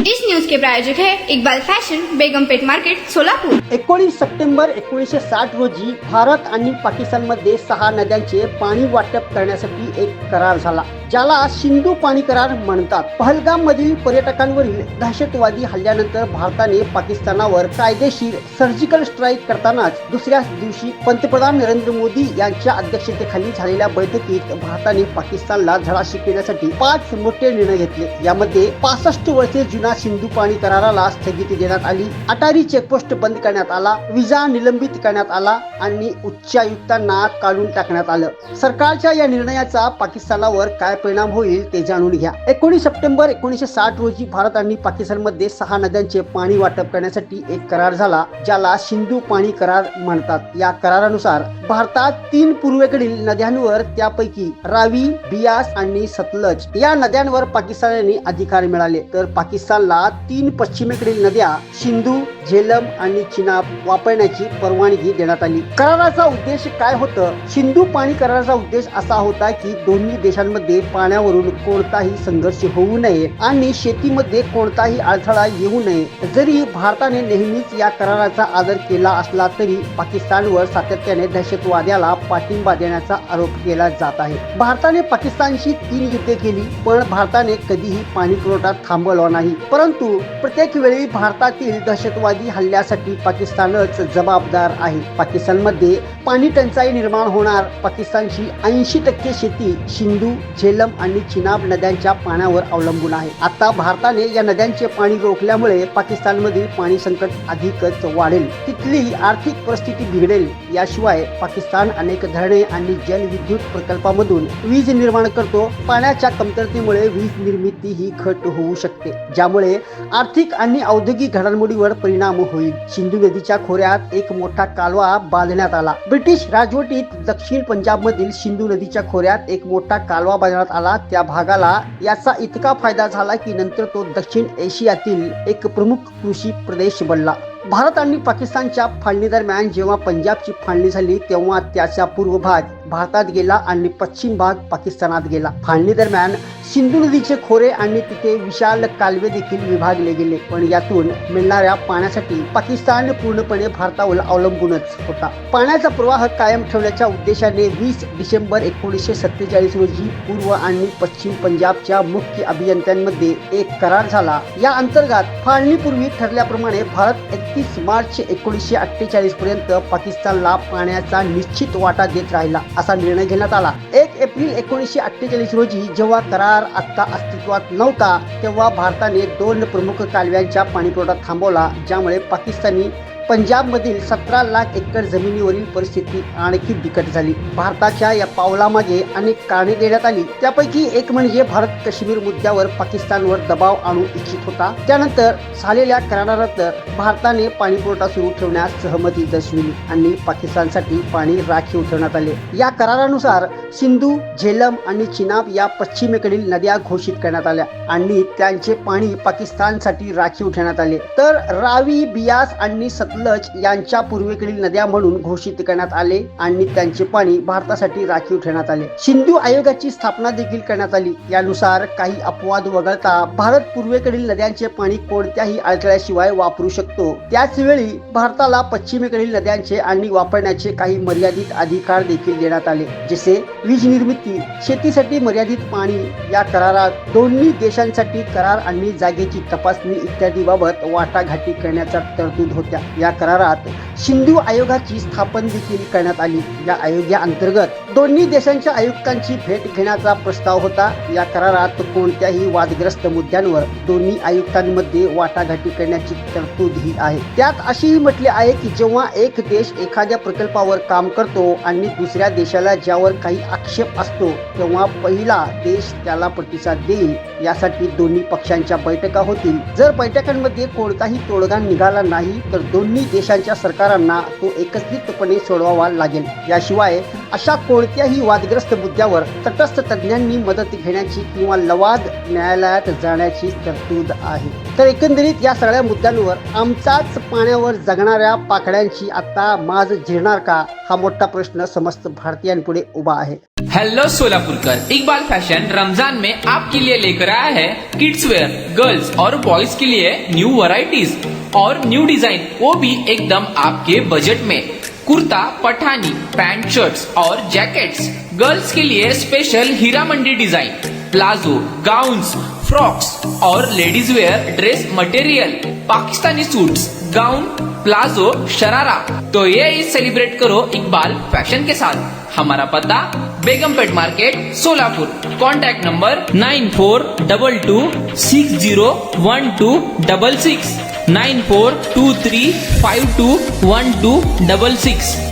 इस news के प्रायोजक है Iqbal fashion, Begumpet market, Solapur. 19 September 1960 रोजी भारत आणि पाकिस्तानमध्ये 6 नद्यांचे पाणी वाटप करण्यासाठी एक करार झाला, ज्याला सिंधू पाणी करार म्हणतात। पहलगाम मधील पर्यटकांवरील दहशतवादी हल्ल्यानंतर भारताने पाकिस्तानावर कायदेशीर सर्जिकल स्ट्राईक करतानाच दुसऱ्या दिवशी पंतप्रधान नरेंद्र मोदी यांच्या अध्यक्षतेखाली झालेल्या बैठकीत भारताने पाकिस्तानला धडा शिकवण्यासाठी 5 मोठे निर्णय घेतले। यामध्ये 65 वर्षे जुना सिंधू पाणी कराराला स्थगिती देण्यात आली, अटारी चेकपोस्ट बंद करण्यात आला, विजा निलंबित करण्यात आला आणि उच्चायुक्तांना काढून टाकण्यात आलं। सरकारच्या या निर्णयाचा पाकिस्तानावर काय परिणाम होईल ते जाणून घ्या। 19 सप्टेंबर 1960 रोजी भारत आणि पाकिस्तानमध्ये 6 नद्यांचे पाणी वाटप करण्यासाठी एक करार झाला, ज्याला सिंधू पाणी करार म्हणतात। या करारानुसार भारतात 3 पूर्वेकडील नद्यांवर, त्यापैकी रावी, बियास आणि सतलज या नद्यांवर पाकिस्तानाने अधिकार मिळाले, तर पाकिस्तानला 3 पश्चिमेकडील नद्या सिंधू, झेलम आणि चिनाब वापरण्याची परवानगी देण्यात आली। कराराचा उद्देश काय होतं? सिंधू पाणी कराराचा उद्देश असा होता की दोन्ही देशांमध्ये पाण्यावरून कोणताही संघर्ष होऊ नये आणि शेतीमध्ये कोणताही अडथळा येऊ नये। जरी भारताने नेहमीच या कराराचा आदर केला असला तरी पाकिस्तानवर सातत्याने दहशतवाद्याला पाठिंबा देण्याचा आरोप केला जात आहे। भारताने पाकिस्तानशी 3 युद्धे केली, पण भारताने कधीही पाणी पुरवठा थांबवला नाही, परंतु प्रत्येक वेळी भारतातील दहशतवादी हल्ल्यासाठी पाकिस्तानच जबाबदार आहे। पाकिस्तानमध्ये पाणी टंचाई निर्माण होणार। पाकिस्तानची 80% शेती सिंधू, झेलम आणि चिनाब नद्यांच्या पाण्यावर अवलंबून आहे। आता भारताने या नद्यांचे पाणी रोखल्यामुळे पाकिस्तानमधील पाणी संकट अधिकच वाढेल, तिथली आर्थिक परिस्थिती बिघडेल। याशिवाय पाकिस्तान अनेक धरणे आणि जलविद्युत प्रकल्पांमधून वीज निर्माण करतो। पाण्याच्या कमतरतेमुळे वीज निर्मिती ही घट होऊ शकते, ज्यामुळे आर्थिक आणि औद्योगिक घडामोडीवर परिणाम होईल। सिंधू नदीच्या खोऱ्यात एक मोठा कालवा बांधण्यात आला। ब्रिटिश राजवटीत दक्षिण पंजाब मधील सिंधू नदीच्या खोऱ्यात एक मोठा कालवा बांधण्यात आला। त्या भागाला याचा इतका फायदा झाला की नंतर तो दक्षिण एशियातील एक प्रमुख कृषी प्रदेश बनला। भारत आणि पाकिस्तानच्या फाळणी दरम्यान जेव्हा पंजाबची फाळणी झाली, तेव्हा त्याचा पूर्व भाग भारतात गेला आणि पश्चिम भाग पाकिस्तानात गेला। फाळणी दरम्यान सिंधू नदीचे खोरे आणि तिथे विशाल कालवे देखील विभागले गेले, पण यातून मिळणाऱ्या पाण्यासाठी पाकिस्तान पूर्णपणे भारतावर अवलंबूनच होता। पाण्याचा प्रवाह कायम ठेवण्याच्या उद्देशाने 20 डिसेंबर 1947 रोजी पूर्व आणि पश्चिम पंजाबच्या मुख्य अभियंत्यांमध्ये एक करार झाला। या अंतर्गत फाळणीपूर्वी ठरल्याप्रमाणे भारत 31 मार्च 1948 पर्यंत पाकिस्तानला पाण्याचा निश्चित वाटा देत राहिला, असा निर्णय घेण्यात आला। 1 एप्रिल 1948 रोजी जेव्हा करार आता अस्तित्वात नव्हता, तेव्हा भारताने 2 प्रमुख कालव्यांचा पाणीपुरवठा थांबवला, ज्यामुळे पाकिस्तानी पंजाब मधील 17 लाख एकर जमिनीवरील परिस्थिती आणखी बिकट झाली। भारताच्या या पावलामागे अनेक कारणे देण्यात आली, त्यापैकी एक म्हणजे भारत काश्मीर मुद्द्यावर पाकिस्तानवर दबाव आणू इच्छित होता। त्यानंतर झालेल्या करारानंतर भारताने पाणीपुरवठा सुरू ठेवण्यास सहमती दर्शविली आणि पाकिस्तानसाठी पाणी राखीव ठेवण्यात आले। या करारानुसार सिंधू, झेलम आणि चिनाब या पश्चिमेकडील नद्या घोषित करण्यात आल्या आणि त्यांचे पाणी पाकिस्तानसाठी राखीव ठेवण्यात आले, तर रावी, बियास आणि सतलज यांच्या पूर्वेकडील नद्या म्हणून घोषित करण्यात आले आणि त्यांचे पाणी भारतासाठी राखीव ठेवण्यात आले। सिंधू आयोगाची स्थापना देखील करण्यात आली। यानुसार काही अपवाद वगळता भारत पूर्वेकडील नद्यांचे पाणी कोणत्याही अडथळ्याशिवाय वापरू शकतो। त्याच वेळी भारताला पश्चिमेकडील नद्यांचे आणि वापरण्याचे काही मर्यादित अधिकार देखील देण्यात आले, जसे वीज निर्मिती, शेतीसाठी मर्यादित पाणी। या करारात दोन्ही देशांसाठी करार आणि जागेची तपासणी इत्यादी बाबत वाटाघाटी करण्याच्या तरतूद होत्या। या करारात सिंधू आयोगाची स्थापना देखील करण्यात आली। या आयोगाअंतर्गत दोन्ही देशांच्या आयुक्तांची भेट घेण्याचा प्रस्ताव होता। या करारात कोणत्याही वादग्रस्त मुद्द्यांवर दोन्ही आयुक्तांमध्ये वाटाघाटी करण्याची तरतूद ही आहे। त्यात असेही म्हटले आहे की जेव्हा एक देश एखाद्या प्रकल्पावर काम करतो आणि दुसऱ्या देशाला ज्यावर काही आक्षेप असतो, तेव्हा पहिला देश त्याला प्रतिसाद देईल, यासाठी दोन्ही पक्षांच्या बैठका होतील। जर बैठकांमध्ये कोणताही तोडगा निघाला नाही तर दोन्ही देशांच्या सरकारांना तो एकत्रितपणे सोडवावा लागेल। याशिवाय अशा कोणत्या कोणत्याही वादग्रस्त मुद्द्यावर तटस्थ तज्ज्ञांनी मदत घेण्याची किंवा लवाद न्यायालयात जाण्याची तरतूद आहे. तर एकंदरीत या सगळ्या मुद्द्यांवर आमचाच पाण्यावर जगणाऱ्या पाखड्यांची आता माज झिरणार का, हा मोठा प्रश्न समस्त भारतीयांपुढे उभा आहे. हेलो सोलापुरकर, इकबाल फैशन रमजान में आपके लिए लेकर आया है किड्स वेयर, गर्ल्स और बॉयज के लिए न्यू वैरायटीज और न्यू डिजाइन, वो भी एकदम आपके बजट में. कुर्ता, पठानी, पैंट, शर्ट्स और जैकेट्स. गर्ल्स के लिए special Heera Mandi design, palazzo, gowns, frocks और ladies wear dress material, Pakistani suits, gown, palazzo, sharara. तो ये ईद सेलिब्रेट करो इकबाल फैशन के साथ. हमारा पता Begumpet market Solapur. Contact number 9422601266 9423521266.